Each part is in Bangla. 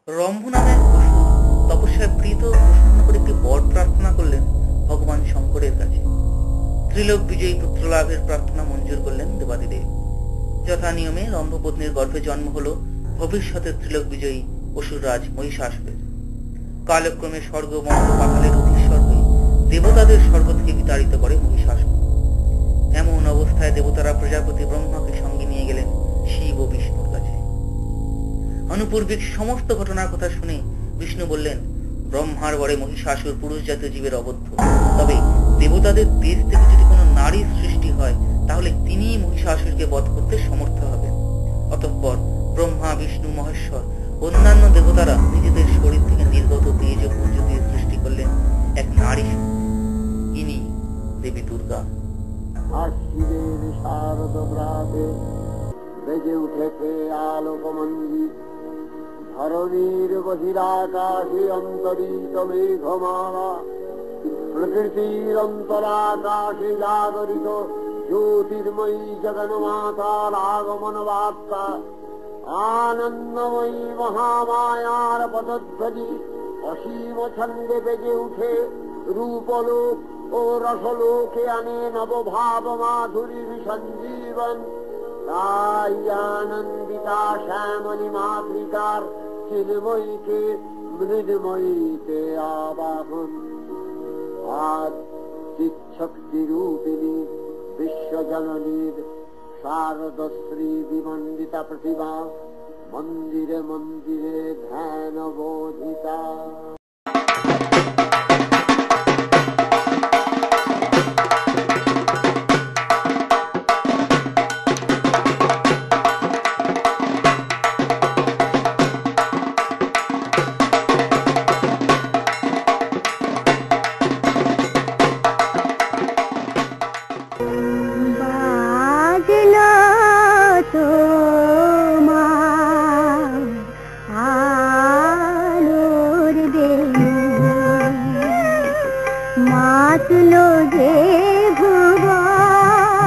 রম্ভ নামে এক অসুর তপস্যায় প্রীত প্রসন্ন করে একটি বর প্রার্থনা করলেন ভগবান শঙ্করের কাছে। ত্রিলোক বিজয়ী পুত্র লাভের প্রার্থনা মঞ্জুর করলেন দেবাদিদেব। যথা নিয়মে রম্ভপত্নীর গর্ভে জন্ম হলো ভবিষ্যতের ত্রিলোক বিজয়ী অসুররাজ মহিষাসুরের। কালক্রমে স্বর্গ মর্ত্য পাতালের অধীশ্বর হয়ে দেবতাদের স্বর্গ থেকে বিতাড়িত করে মহিষাসুর। এমন অবস্থায় দেবতারা প্রজাপতি ব্রহ্মাকে সঙ্গে নিয়ে গেলেন শিব ও বিষ্ণুর কাছে। অনুপূর্বিক সমস্ত ঘটনার কথা শুনে বিষ্ণু বললেন, ব্রহ্মার বরে মহিষাসুর পুরুষ জাতীয় জীবের অবদ্ধ, তবে দেবতাদের দেশ থেকে যদি কোনো নারীর সৃষ্টি হয় তাহলে তিনিই মহিষাসুরকে বধ করতে সমর্থ হবেন। অতঃপর ব্রহ্মা বিষ্ণু মহেশ্বর অন্যান্য দেবতারা নিজেদের শরীর থেকে নির্গত তেজ ও পুঞ্জ দিয়ে সৃষ্টি করলেন এক নারী, ইনি দেবী দুর্গা। আশ্বিনের শারদ প্রাতে বেজে উঠেছে আলোকমঞ্জিত, ধরণীর বহিরাকাশে অন্তরিত মেঘমালা, প্রকৃতির অন্তরাকাশে জাগরিত জ্যোতির্ময়ী জগন্মাতার আগমন বার্তা, আনন্দময়ী মহামায়ার পদধ্বনি অসীম ছন্দে বেজে উঠে রূপলোক ও রসলোকে আনে নবভাব মাধুরীর সঞ্জীবন। তাই আনন্দিতা শ্যামলী মাতৃকার চিন্ময়ীকে মৃন্ময়ীতে আবাহন। আজ চিৎশক্তি রূপিণী বিশ্বজননীর শারদশ্রী বিমণ্ডিতা প্রতিভা মন্দিরে মন্দিরে ধ্যান বোধিতা। মাতলো যে ভুবন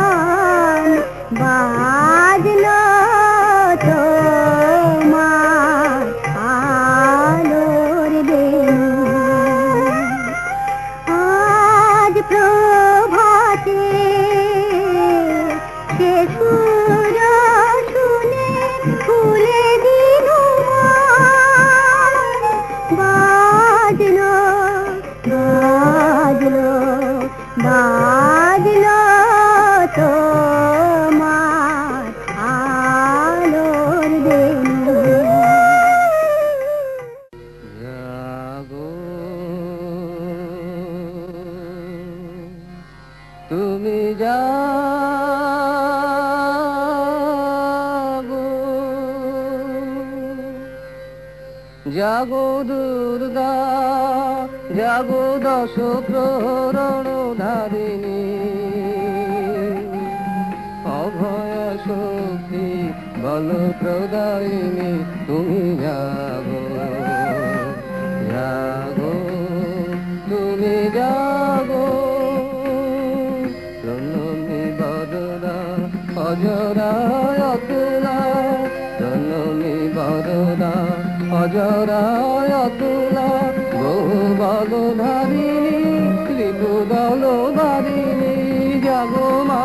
বাজলো তোমার আলোর বেণু। আজ প্রভাতে সে সুর শুনে ফুলে দিনু বাজলো বাজলো বাজলো তোমার আলোর বেণু। জাগো তুমি জাগো, জাগো দুর্গা জাগো দশ প্রহরণ ধারিণী, অভয় শক্তি বল প্রদায়িনী তুমি জাগো, জাগো তুমি জাগো। প্রণমী বরদা অজরা অতুলা, প্রণমী বরদা অজরা অতুলা, বহু বল ধারিণী ত্রিপুদল ধারিণী, জাগো মা।